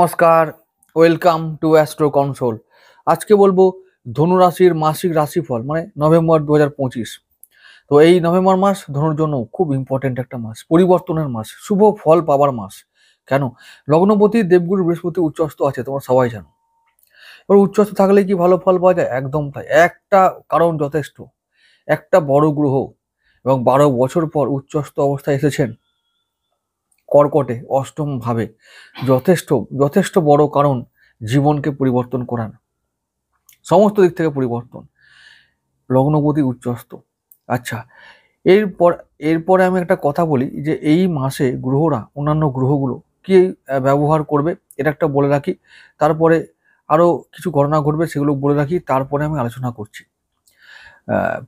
নমস্কার, welcome to astro console. আজকে বলবো ধনুরাশির মাসিক রাশিফল মানে নভেম্বর 2025। তো এই নভেম্বর মাস ধনুর জন্য খুব ইম্পর্টেন্ট একটা মাস, পরিবর্তনের মাস, শুভ ফল পাওয়ার মাস। কেন? লগ্নপতি দেবগুরু বৃহস্পতি উচ্চস্থ আছে, তোমরা সবাই জানো। এবার উচ্চস্থ থাকলে কি ভালো ফল পাওয়া যায়? একদম তাই। একটা কারণ যথেষ্ট, একটা বড় গ্রহ এবং 12 বছর পর উচ্চস্থ অবস্থায় এসেছেন কর্কটে অষ্টম ভাবে, যথেষ্ট যথেষ্ট বড় কারণ জীবনকে পরিবর্তন করান, সমস্ত দিক থেকে পরিবর্তন। লগ্নপতি উচ্চস্থ। আচ্ছা, এরপর এরপরে আমি একটা কথা বলি যে এই মাসে গ্রহরা, অন্যান্য গ্রহগুলো কি ব্যবহার করবে এটা একটা বলে রাখি। তারপরে আরো কিছু ঘটনা ঘটবে সেগুলো বলে রাখি, তারপরে আমি আলোচনা করছি।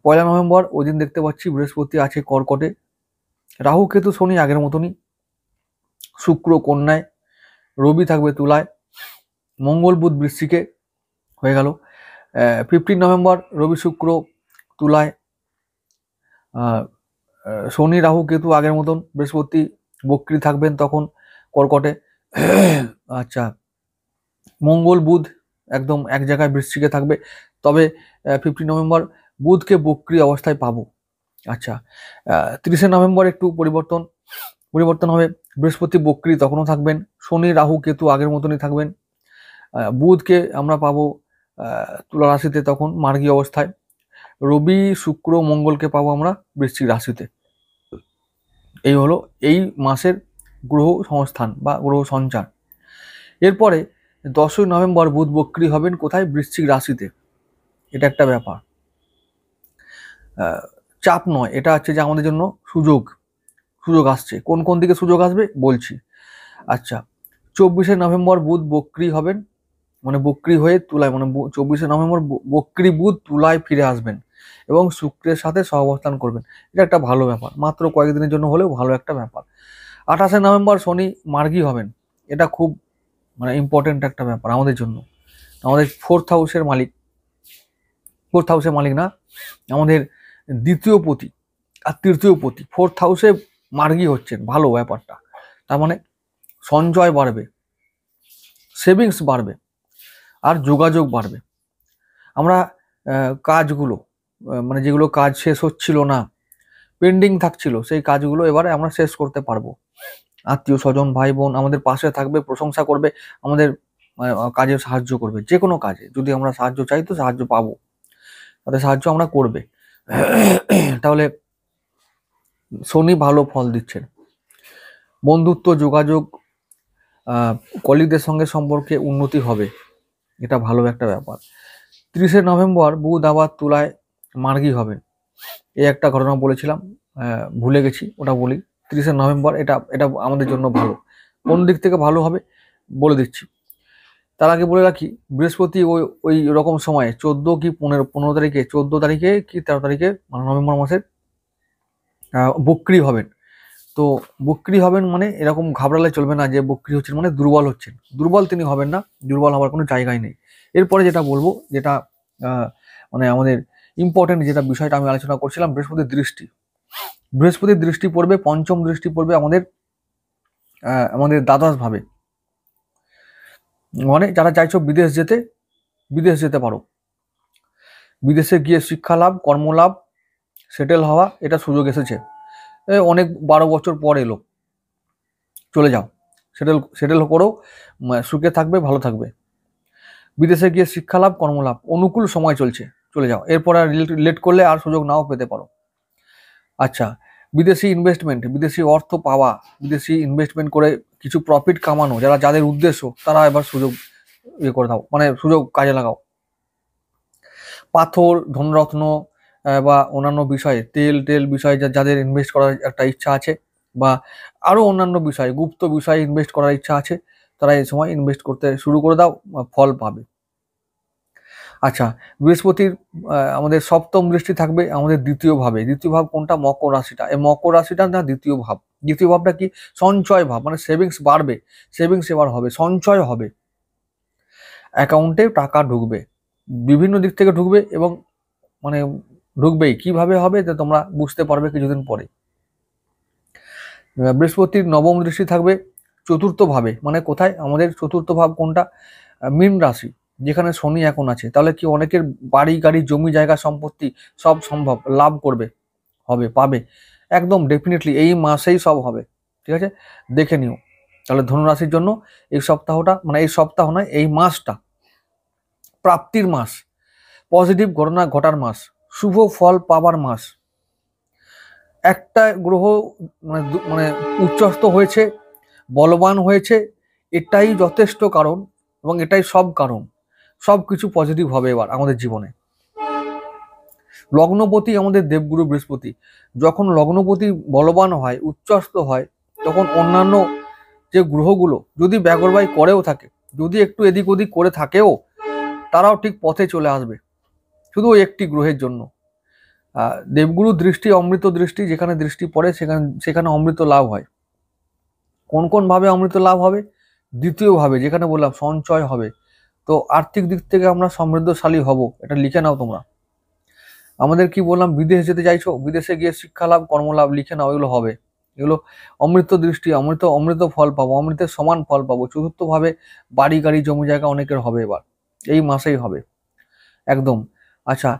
1 নভেম্বর ওই দিন দেখতে পাচ্ছি বৃহস্পতি আছে কর্কটে, রাহু কেতু শনি আগের মতনই, শুক্র কন্যায়, রবি থাকবে তুলায়, মঙ্গল বুধ বৃশ্চিকে হয়ে গেল। 15 নভেম্বর রবি শুক্র তুলায়, শনি রাহু কেতু আগের মতন, বৃহস্পতি বক্রী থাকবেন তখন কর্কটে। আচ্ছা, মঙ্গল বুধ একদম এক জায়গায় বৃশ্চিকে থাকবে, তবে 15 নভেম্বর বুধকে বক্রী অবস্থায় পাবো। আচ্ছা, 30 নভেম্বর একটু পরিবর্তন হবে, বৃহস্পতি বক্রী তখনও থাকবেন, শনি রাহু কেতু আগের মতনই থাকবেন, বুধকে আমরা পাবো তুলা রাশিতে তখন মার্গী অবস্থায়, রবি শুক্র মঙ্গলকে পাবো আমরা বৃশ্চিক রাশিতে। এই হলো এই মাসের গ্রহ সংস্থান বা গ্রহ সঞ্চার। এরপরে 10 নভেম্বর বুধ বক্রী হবেন কোথায়? বৃশ্চিক রাশিতে। এটা একটা ব্যাপার, চাপ নয়, এটা হচ্ছে যে আমাদের জন্য সুযোগ আসছে। কোন কোন দিকে সুযোগ আসবে বলছি। আচ্ছা, 24 নভেম্বর বুধ বক্রী হবেন, মানে বক্রী হয়ে তুলায়, মানে 24 নভেম্বর বক্রী বুধ তুলায় ফিরে আসবেন এবং শুক্রের সাথে সহাবস্থান করবেন। এটা একটা ভালো ব্যাপার, মাত্র কয়েকদিনের জন্য হলেও ভালো একটা ব্যাপার। 28 নভেম্বর শনি মার্গী হবেন, এটা খুব মানে ইম্পর্টেন্ট একটা ব্যাপার আমাদের জন্য। আমাদের ফোর্থ হাউসের মালিক না, আমাদের দ্বিতীয় পতি আর তৃতীয় পতি ফোর্থ হাউসে মার্গী হচ্ছেন, ভালো ব্যাপারটা। তার মানে সঞ্চয় বাড়বে, সেভিংস বাড়বে আর যোগাযোগ বাড়বে। আমরা কাজগুলো মানে যেগুলো কাজ শেষ হচ্ছিল না, পেন্ডিং থাকছিল, সেই কাজগুলো এবারে আমরা শেষ করতে পারবো। আত্মীয় স্বজন ভাই বোন আমাদের পাশে থাকবে, প্রশংসা করবে, আমাদের কাজে সাহায্য করবে। যে কোনো কাজে যদি আমরা সাহায্য চাই তো সাহায্য পাবো, তাদের সাহায্য আমরা করবে। তাহলে শনি ভালো ফল দিচ্ছেন, বন্ধুত্ব যোগাযোগ, কলিগদের সঙ্গে সম্পর্কে উন্নতি হবে, এটা ভালো একটা ব্যাপার। 30 নভেম্বর বুধ আবার তুলায় মার্গী হবেন, এই একটা ঘটনা বলেছিলাম, ভুলে গেছি, ওটা বলি। 30 নভেম্বর এটা এটা আমাদের জন্য ভালো। কোন দিক থেকে ভালো হবে বলে দিচ্ছি। তার আগে বলে রাখি, বৃহস্পতি ওই রকম সময়ে 14 কি 15 তারিখে, 14 তারিখে কি 13 তারিখে মানে নভেম্বর মাসের বক্রী হবেন। তো বক্রী হবেন মানে এরকম ঘাবড়ালে চলবে না যে বক্রী হচ্ছেন মানে দুর্বল হচ্ছেন। দুর্বল তিনি হবেন না, দুর্বল হওয়ার কোনো জায়গায় নেই। এরপরে যেটা বলবো, যেটা মানে আমাদের ইম্পর্টেন্ট যেটা বিষয়টা আমি আলোচনা করছিলাম, বৃহস্পতির দৃষ্টি পড়বে, পঞ্চম দৃষ্টি পড়বে আমাদের দ্বাদশ ভাবে। মানে যারা চাইছো বিদেশ যেতে পারো, বিদেশে গিয়ে শিক্ষা লাভ, কর্মলাভ, সেটেল হওয়া, এটা সুযোগ এসেছে। অনেক 12 বছর পর এলো, চলে যাও, সেটেল করো, সুখে থাকবে, ভালো থাকবে। বিদেশে গিয়ে শিক্ষা লাভ, কর্মলাভ, অনুকূল সময় চলছে, চলে যাও। এরপর আর লেট করলে আর সুযোগ নাও পেতে পারো। আচ্ছা, বিদেশি ইনভেস্টমেন্ট, বিদেশি অর্থ পাওয়া, বিদেশি ইনভেস্টমেন্ট করে কিছু প্রফিট কামানো, যাদের উদ্দেশ্য তারা এবার সুযোগ করে দাও, মানে সুযোগ কাজে লাগাও। পাথর, ধনরত্ন বা অন্যান্য বিষয়ে, তেল বিষয়ে যাদের ইনভেস্ট করার একটা ইচ্ছা আছে, বা আরো অন্যান্য বিষয়ে, গুপ্ত বিষয়ে ইনভেস্ট করার ইচ্ছা আছে, তারা এই সময় ইনভেস্ট করতে শুরু করে দাও, ফল পাবে। আচ্ছা, বৃহস্পতির আমাদের সপ্তম দৃষ্টি থাকবে আমাদের দ্বিতীয় ভাবে। দ্বিতীয় ভাব কোনটা? মকর রাশিটা। এই মকর রাশিটা না দ্বিতীয় ভাব। দ্বিতীয় ভাবটা কি? সঞ্চয় ভাব, মানে সেভিংস বাড়বে, সেভিংস এবার হবে, সঞ্চয় হবে, অ্যাকাউন্টে টাকা ঢুকবে, বিভিন্ন দিক থেকে ঢুকবে এবং মানে ঢুকবেই। কিভাবে হবে তা তোমরা বুঝতে পারবে কিছুদিন পরে। বৃহস্পতির নবম দৃষ্টি থাকবে চতুর্থ ভাবে, মানে কোথায় আমাদের চতুর্থ ভাব কোনটা? মীন রাশি, যেখানে শনি এখন আছে। তাহলে কি অনেকের বাড়ি গাড়ি জমি জায়গা সম্পত্তি সব সম্ভব, লাভ করবে, হবে, পাবে, একদম ডেফিনেটলি এই মাসেই সব হবে। ঠিক আছে, দেখে নিও। তাহলে ধনুরাশির জন্য এই সপ্তাহটা, মানে এই সপ্তাহ নয়, এই মাসটা প্রাপ্তির মাস, পজিটিভ ঘটনা ঘটার মাস, শুভ ফল পাবার মাস। একটা গ্রহ মানে উচ্চস্থ হয়েছে, বলবান হয়েছে, এটাই যথেষ্ট কারণ এবং এটাই সব কারণ। সব কিছু পজিটিভ হবে এবার আমাদের জীবনে। লগ্নপতি আমাদের দেবগুরু বৃহস্পতি, যখন লগ্নপতি বলবান হয়, উচ্চস্থ হয়, তখন অন্যান্য যে গ্রহগুলো যদি ব্যাগরবাই করেও থাকে, যদি একটু এদিক ওদিক করে থাকেও, তারাও ঠিক পথে চলে আসবে, শুধু ওই একটি গ্রহের জন্য। দেবগুরু দৃষ্টি অমৃত দৃষ্টি, যেখানে দৃষ্টি পড়ে সেখানে অমৃত লাভ হয়। কোন কোন ভাবে অমৃত লাভ হবে? দ্বিতীয় ভাবে, যেখানে বললাম সঞ্চয় হবে। তো আর্থিক দিক থেকে আমরা সমৃদ্ধশালী হব, এটা লিখে নাও তোমরা। আমাদের কি বললাম, বিদেশ যেতে চাইছো, বিদেশে গিয়ে শিক্ষা লাভ, কর্মলাভ, লিখে নাও, এগুলো হবে। এগুলো অমৃত দৃষ্টি, অমৃত অমৃত ফল পাবো, অমৃতের সমান ফল পাবো। চতুর্থ ভাবে বাড়ি গাড়ি জমি জায়গা অনেকের হবে এবার, এই মাসেই হবে একদম। আচ্ছা,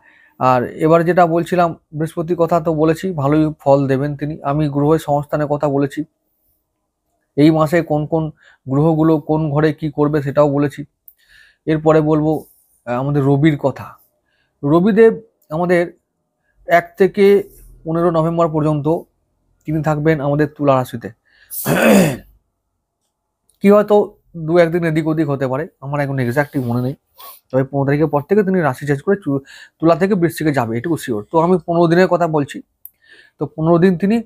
আর এবার যেটা বলছিলাম, বৃহস্পতির কথা তো বলেছি, ভালোই ফল দেবেন তিনি। আমি গ্রহের সংস্থানের কথা বলেছি, এই মাসে কোন কোন গ্রহগুলো কোন ঘরে কি করবে সেটাও বলেছি। এরপরে বলবো আমাদের রবির কথা। রবিদেব আমাদের 1 থেকে 15 নভেম্বর পর্যন্ত তিনি থাকবেন আমাদের তুলা রাশিতে। কি হয়তো 2-1 দিন এদিক ওদিক হতে পারে, আমার এখন এক্স্যাক্টলি মনে নেই। তবে 15 তারিখের পর থেকে তিনি রাশি চেঞ্জ করে তুলা থেকে বৃশ্চিকে যাবে, এটুকু শিওর। তো আমি 15 দিনের কথা বলছি। তো 15 দিন তিনি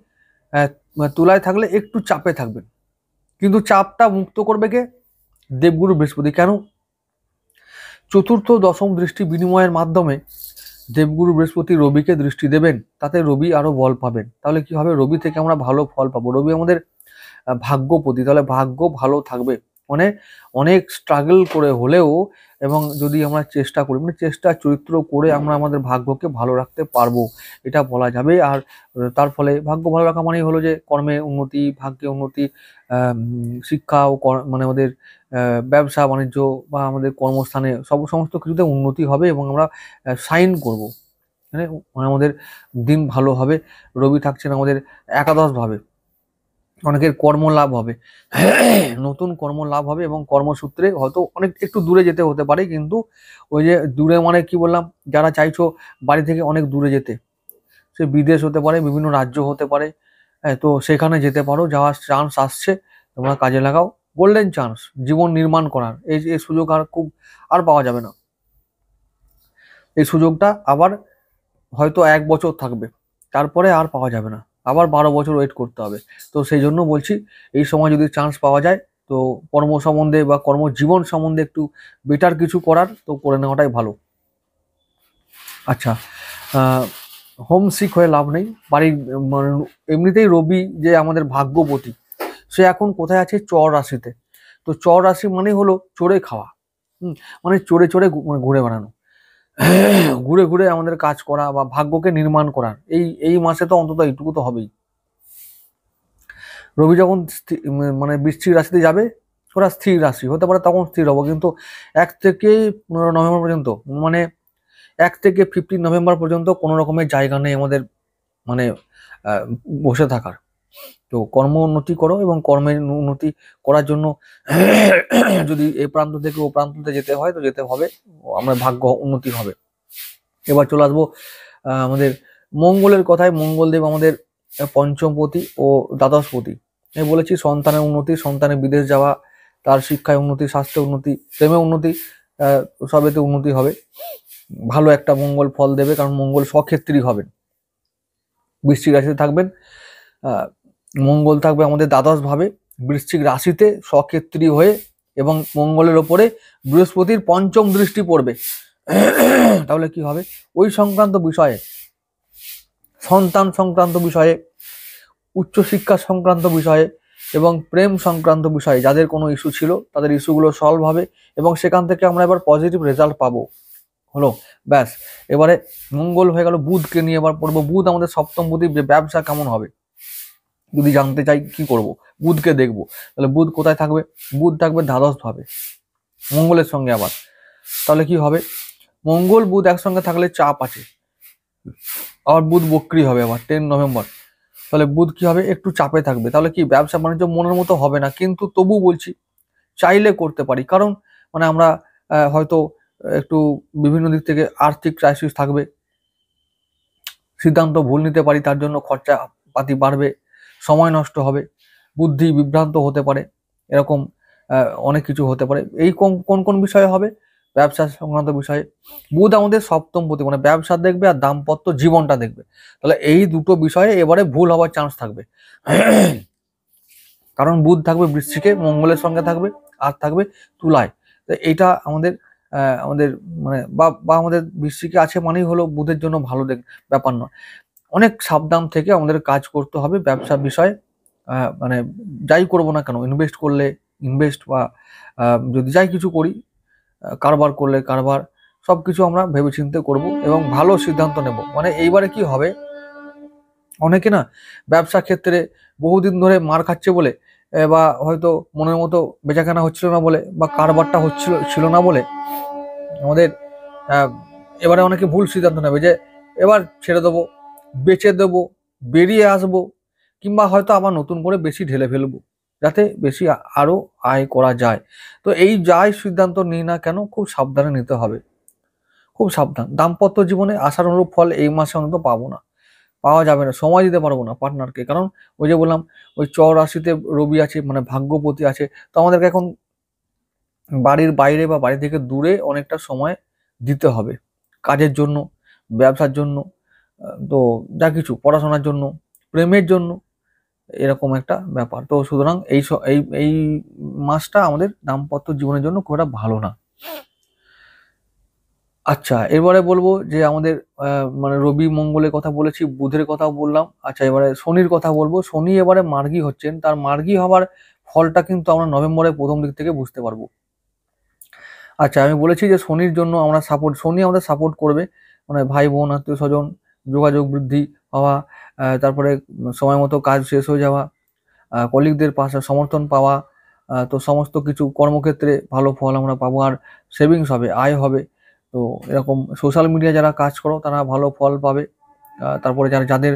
তুলায় থাকলে একটু চাপে থাকবেন, কিন্তু চাপটা মুক্ত করবে কে? দেবগুরু বৃহস্পতি। কেন? চতুর্থ দশম দৃষ্টি বিনিময়ের মাধ্যমে দেবগুরু বৃহস্পতি রবিকে দৃষ্টি দেবেন, তাতে রবি আরো বল পাবেন। তাহলে কি হবে? রবি থেকে আমরা ভালো ফল পাবো। রবি আমাদের ভাগ্যপতি, তাহলে ভাগ্য ভালো থাকবে। মানে অনেক স্ট্রাগল করে হলেও, এবং যদি আমরা চেষ্টা করি, মানে চেষ্টা চরিত্র করে আমরা আমাদের ভাগ্যকে ভালো রাখতে পারবো, এটা বলা যাবে। আর তার ফলে ভাগ্য ভালো রাখা মানেই হলো যে কর্মে উন্নতি, ভাগ্যে উন্নতি, শিক্ষা ও মানে আমাদের ব্যবসা বাণিজ্য বা আমাদের কর্মস্থানে সমস্ত কিছুতে উন্নতি হবে এবং আমরা সাইন করব, মানে আমাদের দিন ভালো হবে। রবি থাকছেন আমাদের একাদশ ভাবে, অনেকের কর্ম লাভ হবে, নতুন কর্ম লাভ হবে এবং কর্মসূত্রে হয়তো অনেক একটু দূরে যেতে হতে পারে। কিন্তু ওই যে দূরে মানে কি বললাম, যারা চাইছো বাড়ি থেকে অনেক দূরে যেতে, সে বিদেশ হতে পারে, বিভিন্ন রাজ্য হতে পারে, হ্যাঁ, তো সেখানে যেতে পারো, যাওয়ার চান্স আসছে, তোমরা কাজে লাগাও। গোল্ডেন চান্স জীবন নির্মাণ করার, এই সুযোগ আর পাওয়া যাবে না। এই সুযোগটা আবার হয়তো 1 বছর থাকবে, তারপরে আর পাওয়া যাবে না, আবার 12 বছর ওয়েট করতে হবে। তো সেই জন্য বলছি, এই সময় যদি চান্স পাওয়া যায়, তো কর্ম সম্বন্ধে বা কর্মজীবন সম্বন্ধে একটু বেটার কিছু করার, তো করে নেওয়াটাই ভালো। আচ্ছা, হোম সিক হয়ে লাভ নেই। বাড়ির মানে এমনিতেই রবি যে আমাদের ভাগ্যপতি, সে এখন কোথায় আছে? চর রাশিতে। তো চর রাশি মানে হলো চড়ে খাওয়া, মানে চড়ে চড়ে ঘুরে বেড়ানো, ঘুরে ঘুরে আমাদের কাজ করা বা ভাগ্যকে নির্মাণ করার। এই মাসে তো অন্তত এইটুকু তো হবেই। রবি যখন মানে বৃশ্চিক রাশিতে যাবে, ওরা স্থির রাশি হতে পারে, তখন স্থির হবো। কিন্তু 1 থেকে 15 নভেম্বর পর্যন্ত, মানে 1 থেকে 15 নভেম্বর পর্যন্ত কোনো রকমের জায়গা নেই আমাদের মানে বসে থাকার। তো কর্ম উন্নতি করো, এবং কর্মের উন্নতি করার জন্য যদি এই প্রান্ত থেকে ও প্রান্ততে যেতে হয়, তো যেতে হবে, আমরা ভাগ্য উন্নতি হবে। এবার চলে আসবো আমাদের মঙ্গলের কথায়। মঙ্গলদেব আমাদের পঞ্চমপতি ও দ্বাদশপতি। আমি বলেছি সন্তানের উন্নতি, সন্তানের বিদেশ যাওয়া, তার শিক্ষায় উন্নতি, স্বাস্থ্যে উন্নতি, প্রেমে উন্নতি, সবেতে উন্নতি হবে। ভালো একটা মঙ্গল ফল দেবে, কারণ মঙ্গল স্বক্ষেত্রী হবেন, বৃশ্চিক রাশিতে থাকবেন। মঙ্গল থাকবে আমাদের দ্বাদশ ভাবে বৃশ্চিক রাশিতে স্বক্ষেত্রী হয়ে, এবং মঙ্গলের ওপরে বৃহস্পতির পঞ্চম দৃষ্টি পড়বে। তাহলে কি হবে? ওই সংক্রান্ত বিষয়ে, সন্তান সংক্রান্ত বিষয়ে, উচ্চশিক্ষা সংক্রান্ত বিষয়ে এবং প্রেম সংক্রান্ত বিষয়ে যাদের কোনো ইস্যু ছিল, তাদের ইস্যুগুলো সলভ হবে এবং সেখান থেকে আমরা এবার পজিটিভ রেজাল্ট পাবো। হলো, ব্যাস। এবারে মঙ্গল হয়ে গেল, বুধকে নিয়ে এবার পড়বো। বুধ আমাদের সপ্তমপতি, ব্যবসা কেমন হবে? যদি জানতে চাই কি করব, বুধকে দেখব। তাহলে বুধ কোথায় থাকবে? বুধ থাকবে দ্বাদশ ভাবে, মঙ্গলের সঙ্গে আবার। তাহলে কি হবে? মঙ্গল বুধ একসঙ্গে থাকলে চাপ আছে। আবার বুধ বক্রি হবে আবার 10 নভেম্বর। তাহলে বুধ কি হবে? একটু চাপে থাকবে। তাহলে কি ব্যবসা বাণিজ্য মনের মতো হবে না, কিন্তু তবু বলছি চাইলে করতে পারি। কারণ মানে আমরা হয়তো একটু বিভিন্ন দিক থেকে আর্থিক ক্রাইসিস থাকবে, সিদ্ধান্ত ভুল নিতে পারি, তার জন্য খরচা পাতি বাড়বে, সময় নষ্ট হবে, বুদ্ধি বিভ্রান্ত হতে পারে, এরকম অনেক কিছু হতে পারে। এই কোন কোন বিষয়ে হবে? ব্যবসা সংক্রান্ত বিষয়ে। বুধ আমাদের সপ্তম পতি, মানে ব্যবসা দেখবে আর দাম্পত্য জীবনটা দেখবে। তাহলে এই দুটো বিষয়ে এবারে ভুল হওয়ার চান্স থাকবে। কারণ বুধ থাকবে বৃশ্চিকে, মঙ্গলের সঙ্গে থাকবে, আর থাকবে তুলায়। তো এইটা আমাদের আমাদের মানে বা আমাদের বৃশ্চিকে আছে মানেই হলো বুধের জন্য ভালো ব্যাপার নয়। অনেক সাবধান থেকে আমাদের কাজ করতে হবে ব্যবসা বিষয়ে। মানে যাই করবো না কেন, ইনভেস্ট করলে ইনভেস্ট, বা যদি যাই কিছু করি, কারবার করলে কারবার, সব কিছু আমরা ভেবেচিন্তে করব এবং ভালো সিদ্ধান্ত নেব। মানে এইবারে কি হবে, অনেকে না ব্যবসা ক্ষেত্রে বহুদিন ধরে মার খাচ্ছে বলে, বা হয়তো মনের মতো বেচাকেনা হচ্ছিল না বলে, বা কারবারটা ছিল না বলে, আমাদের এবারে অনেকে ভুল সিদ্ধান্ত নেবে যে এবার ছেড়ে দেবো, বেচে দেবো, বেরিয়ে আসবো, কিংবা হয়তো আবার নতুন করে বেশি ঢেলে ফেলবো, যাতে বেশি আরো আয় করা যায়। তো এই যাই সিদ্ধান্ত নিই না কেন, খুব সাবধানে নিতে হবে, খুব সাবধান। দাম্পত্য জীবনে আশার অনুরূপ ফল এই মাসে অন্তত পাবো না, পাওয়া যাবে না, সময় দিতে পারবো না পার্টনারকে। কারণ ওই যে বললাম, ওই রাশিতে রবি আছে, মানে ভাগ্যপতি আছে। তো আমাদেরকে এখন বাড়ির বাইরে বা বাড়ি থেকে দূরে অনেকটা সময় দিতে হবে, কাজের জন্য, ব্যবসার জন্য, তো যা কিছু, পড়াশোনার জন্য, প্রেমের জন্য, এরকম একটা ব্যাপার। তো সুতরাং এই মাসটা আমাদের দাম্পত্য জীবনের জন্য খুব একটা ভালো না। আচ্ছা, এবারে বলবো যে আমাদের মানে রবি মঙ্গলের কথা বলেছি, বুধের কথা বললাম। আচ্ছা, এবারে শনির কথা বলবো। শনি এবারে মার্গী হচ্ছেন, তার মার্গী হওয়ার ফলটা কিন্তু আমরা নভেম্বরের প্রথম দিক থেকে বুঝতে পারবো। আচ্ছা, আমি বলেছি যে শনির জন্য আমরা সাপোর্ট, শনি আমাদের সাপোর্ট করবে, মানে ভাই বোন আত্মীয় স্বজন, যোগাযোগ বৃদ্ধি হওয়া, তারপরে সময় মতো কাজ শেষ হয়ে যাওয়া, কলিগদের পাশে সমর্থন পাওয়া, তো সমস্ত কিছু কর্মক্ষেত্রে ভালো ফল আমরা পাবো, আর সেভিংস হবে, আয় হবে। তো এরকম সোশ্যাল মিডিয়া যারা কাজ করো তারা ভালো ফল পাবে। তারপরে যাদের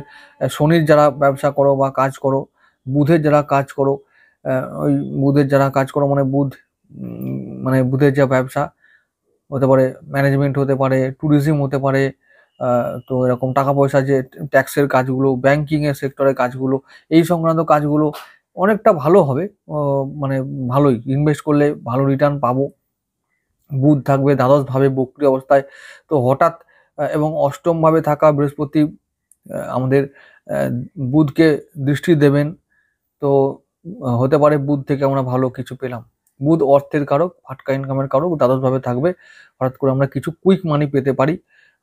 শনির যারা ব্যবসা করো বা কাজ করো, বুধের যারা কাজ করো, ওই বুধের যারা কাজ করো মানে মানে বুধের যা ব্যবসা হতে পারে, ম্যানেজমেন্ট হতে পারে, ট্যুরিজম হতে পারে, তো এরকম টাকা পয়সা যে ট্যাক্সের কাজগুলো, ব্যাংকিং এর সেক্টরের কাজগুলো, এই সংক্রান্ত কাজগুলো অনেকটা ভালো হবে। মানে ভালোই, ইনভেস্ট করলে ভালো রিটার্ন পাবো। বুধ থাকবে দ্বাদশ ভাবে বক্রি অবস্থায়। তো হঠাৎ এবং অষ্টম ভাবে থাকা বৃহস্পতি আমাদের বুধকে দৃষ্টি দেবেন। তো হতে পারে বুধ থেকে আমরা ভালো কিছু পেলাম। বুধ অর্থের কারক, ফাটকা ইনকামের কারক, দ্বাদশ ভাবে থাকবে। হঠাৎ করে আমরা কিছু কুইক মানি পেতে পারি,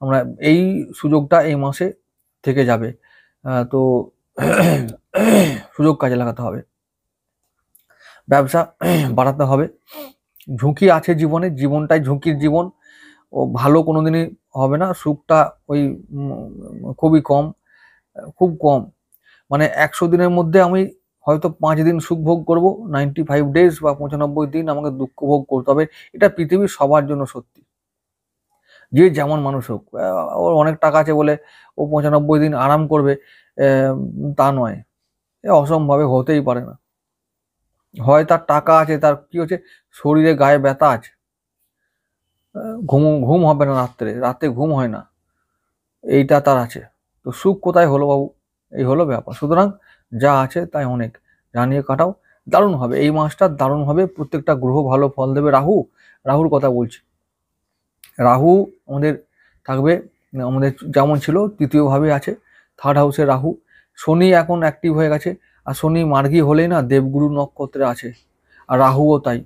আমরা এই সুযোগটা এই মাসে থেকে যাবে। তো সুযোগ কাজে লাগাতে হবে, ব্যবসা বাড়াতে হবে। ঝুঁকি আছে জীবনে, জীবনটাই ঝুঁকির জীবন, ও ভালো কোনোদিনই হবে না। সুখটা ওই খুবই কম, খুব কম। মানে 100 দিনের মধ্যে আমি হয়তো 5 দিন সুখ ভোগ করবো, 95 ডেজ বা 95 দিন আমাকে দুঃখ ভোগ করতে হবে। এটা পৃথিবীর সবার জন্য সত্যি, যে যেমন মানুষ হোক। ওর অনেক টাকা আছে বলে ও 95 দিন আরাম করবে, তা নয়, এ অসম্ভবে, হতেই পারে না। হয় তার টাকা আছে, তার কি হচ্ছে, শরীরে গায়ে ব্যথা আছে, ঘুম হবে না, রাতে ঘুম হয় না, এইটা তার আছে। তো সুখ কোথায় হলো বাবু? এই হলো ব্যাপার। সুতরাং যা আছে তাই অনেক, জানিয়ে কাটাও, দারুণ হবে এই মাসটা, দারুণ হবে। প্রত্যেকটা গ্রহ ভালো ফল দেবে। রাহুর কথা বলছি। রাহু আমাদের থাকবে, আমাদের যেমন ছিল তৃতীয় ভাবে আছে, থার্ড হাউসে রাহু। শনি এখন অ্যাক্টিভ হয়ে গেছে, আর শনি মার্গী হলেই না দেবগুরু নক্ষত্রে আছে, আর রাহুও তাই।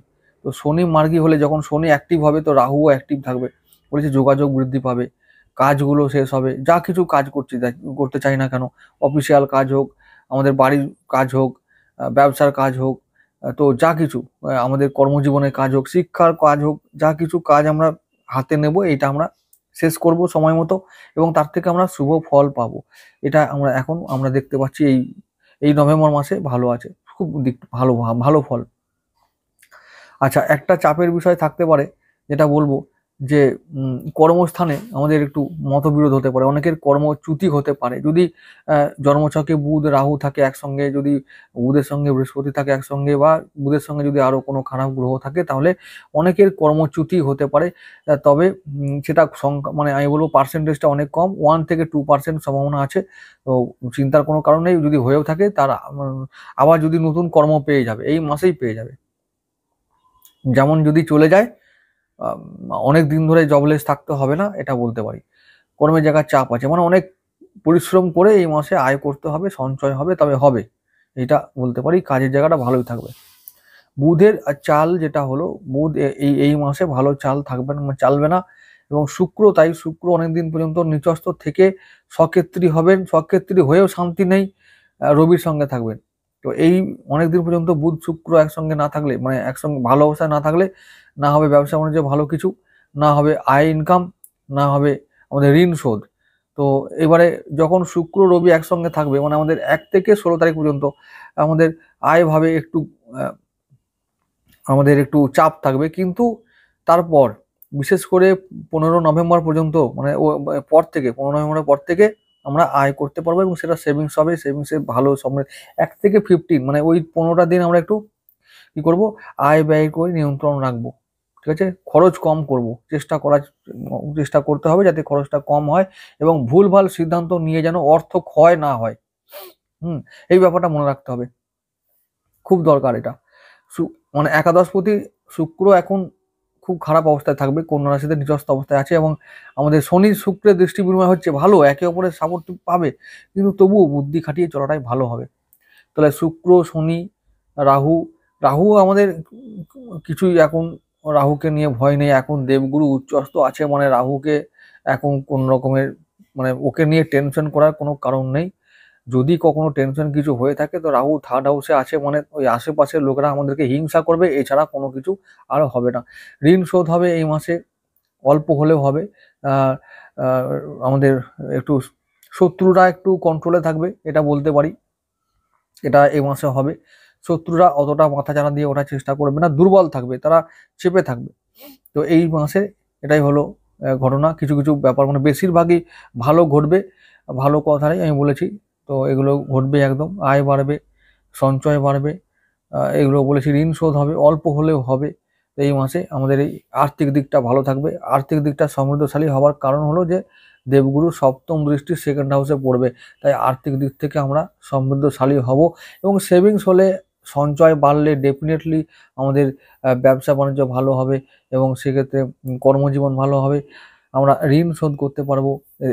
তো শনি মার্গী হলে, যখন শনি অ্যাক্টিভ হবে, তো রাহুও অ্যাক্টিভ থাকবে। বলেছে যোগাযোগ বৃদ্ধি পাবে, কাজগুলো শেষ হবে, যা কিছু কাজ করতে চাই না কেন, অফিসিয়াল কাজ হোক, আমাদের বাড়ির কাজ হোক, ব্যবসার কাজ হোক, তো যা কিছু আমাদের কর্মজীবনের কাজ হোক, শিক্ষার কাজ হোক, যা কিছু কাজ আমরা হাতে নেব, এটা আমরা শেষ করব সময় মতো, এবং তার থেকে আমরা শুভ ফল পাবো। এটা আমরা দেখতে পাচ্ছি এই নভেম্বর মাসে ভালো আছে, খুব দিক ভালো, ভালো ফল। আচ্ছা, একটা চাপের বিষয় থাকতে পারে, যেটা বলবো যে কর্মস্থানে আমাদের একটু মতবিরোধ হতে পারে, অনেকের কর্মচ্যুতি হতে পারে যদি জন্মছকে বুধ রাহু থাকে একসঙ্গে, যদি বুধের সঙ্গে বৃহস্পতি থাকে একসঙ্গে, বা বুধের সঙ্গে যদি আরো কোনো খারাপ গ্রহ থাকে, তাহলে অনেকের কর্মচ্যুতি হতে পারে। তবে সেটা সংখ্যা মানে আমি বলবো পার্সেন্টেজটা অনেক কম, 1 থেকে 2% সম্ভাবনা আছে। তো চিন্তার কোনো কারণ নেই, যদি হয়েও থাকে তার আবার যদি নতুন কর্ম পেয়ে যাবে, এই মাসেই পেয়ে যাবে। যেমন যদি চলে যায় অনেক দিন ধরে জবলেস থাকতে হবে না, এটা বলতে পারি। কর্মের জায়গায় চাপ আছে, মানে অনেক পরিশ্রম করে এই মাসে আয় করতে হবে, সঞ্চয় হবে, তবে হবে, এটা বলতে পারি। কাজের জায়গাটা ভালোই থাকবে। বুধের চাল যেটা হলো, বুধ এই মাসে ভালো চাল থাকবে না, মানে চালবে না। এবং শুক্র তাই, শুক্র অনেকদিন পর্যন্ত নিচস্থ থেকে স্বক্ষেত্রী হবেন, স্বক্ষেত্রী হয়েও শান্তি নেই, রবির সঙ্গে থাকবেন। তো এই অনেকদিন পর্যন্ত বুধ শুক্র একসঙ্গে না থাকলে, মানে একসঙ্গে ভালো অবস্থায় না থাকলে, না হবে ব্যবসা বাণিজ্য ভালো কিছু, না হবে আয় ইনকাম, না হবে আমাদের ঋণ শোধ। তো এবারে যখন শুক্র রবি একসঙ্গে থাকবে, মানে আমাদের 1 থেকে 16 তারিখ পর্যন্ত আমাদের আয় ভাবে একটু আমাদের একটু চাপ থাকবে, কিন্তু তারপর বিশেষ করে 15 নভেম্বর পর্যন্ত, মানে পর থেকে 15 নভেম্বরের পর থেকে আমরা আয় করতে পারবো, এবং সেটা সেভিংস হবে, সেভিংসে ভালো সময় 1 থেকে 15, মানে ওই 15টা দিন আমরা একটু কি করব, আয় ব্যয় করে নিয়ন্ত্রণ রাখবো, ঠিক আছে, খরচ কম করব, চেষ্টা করতে হবে যাতে খরচটা কম হয়, এবং ভুলভাল সিদ্ধান্ত নিয়ে যেন অর্থ ক্ষয় না হয়। এই ব্যাপারটা মনে রাখতে হবে, খুব দরকার এটা। মানে একাদশপতি শুক্র এখন খুব খারাপ অবস্থায় থাকবে, কন্যা রাশিতে নিচস্থ অবস্থায় আছে, এবং আমাদের শনি শুক্রের দৃষ্টি বিনিময় হচ্ছে, ভালো, একে অপরের সাপোর্ট পাবে, কিন্তু তবুও বুদ্ধি খাটিয়ে চলাটাই ভালো হবে। তাহলে শুক্র, শনি, রাহু, রাহু আমাদের কিছুই এখন, রাহুকে নিয়ে ভয় নেই, এখন দেবগুরু উচ্চস্থ আছে, মানে রাহুকে এখন কোন রকমের, মানে ওকে নিয়ে টেনশন করার কোনো কারণ নেই। যদি কখনো টেনশন কিছু হয়ে থাকে, তো রাহু 3rd হাউসে আছে, মানে ওই আশেপাশের লোকেরা আমাদেরকে হিংসা করবে, এছাড়া কোনো কিছু আর হবে না। ঋণ শোধ হবে এই মাসে, অল্প হলেও হবে। আহ, আহ, আমাদের একটু শত্রুরা একটু কন্ট্রোলে থাকবে, এটা বলতে পারি, এটা এই মাসে হবে। শত্রুরা অতটা মাথাচাড়া দিয়ে ওঠার চেষ্টা করবে না, দুর্বল থাকবে, তারা চেপে থাকবে। তো এই মাসে এটাই হলো ঘটনা। কিছু কিছু ব্যাপার, মানে বেশিরভাগই ভালো ঘটবে, ভালো কথাই আমি বলেছি। তো এগুলো ঘটবে একদম, আয় বাড়বে, সঞ্চয় বাড়বে, এগুলো বলেছি, ঋণ শোধ হবে, অল্প হলেও হবে। তো এই মাসে আমাদের এই আর্থিক দিকটা ভালো থাকবে। আর্থিক দিকটা সমৃদ্ধশালী হওয়ার কারণ হলো যে দেবগুরু 7ম দৃষ্টি 2nd হাউসে পড়বে, তাই আর্থিক দিক থেকে আমরা সমৃদ্ধশালী হব। এবং সেভিংস হলে, সঞ্চয় বাড়লে ডেফিনেটলি আমাদের ব্যবসা বাণিজ্য ভালো হবে, এবং সেক্ষেত্রে কর্মজীবন ভালো হবে, আমরা ঋণ শোধ করতে পারবো,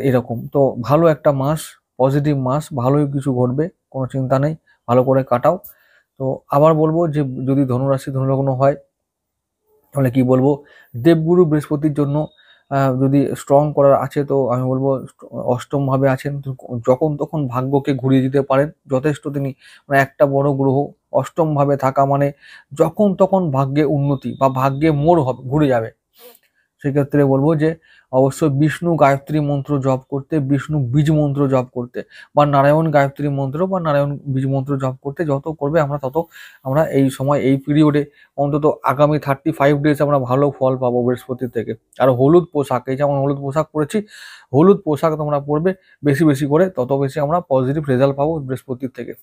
এরকম। তো ভালো একটা মাস, পজিটিভ মাস, ভালোই কিছু ঘটবে, কোনো চিন্তা নেই, ভালো করে কাটাও। তো আবার বলবো যে যদি ধনুরাশি ধনুলগ্ন হয়, তাহলে কি বলবো, দেবগুরু বৃহস্পতির জন্য যদি স্ট্রং করার আছে, তো আমি বলবো অষ্টম ভাবে আছেন, তো যখন তখন ভাগ্যকে ঘুরিয়ে দিতে পারেন যথেষ্ট তিনি, মানে একটা বড় গ্রহ অষ্টম ভাবে থাকা মানে যখন তখন ভাগ্যে উন্নতি বা ভাগ্যে মোড় হবে, ঘুরে যাবে। সেক্ষেত্রে বলবো যে অবশ্যই বিষ্ণু গায়ত্রী মন্ত্র জপ করতে, বিষ্ণু বীজ মন্ত্র জপ করতে, বা নারায়ণ গায়ত্রী মন্ত্র বা নারায়ণ বীজ মন্ত্র জপ করতে, যত করবে আমরা তত আমরা এই সময় এই পিরিয়ডে অন্তত আগামী 35 ডেজ আমরা ভালো ফল পাবো বৃহস্পতি থেকে। আর হলুদ পোশাক, এই যেমন হলুদ পোশাক পরেছি, হলুদ পোশাক তোমরা পরবে বেশি বেশি করে, তত বেশি আমরা পজিটিভ রেজাল্ট পাবো বৃহস্পতির থেকে।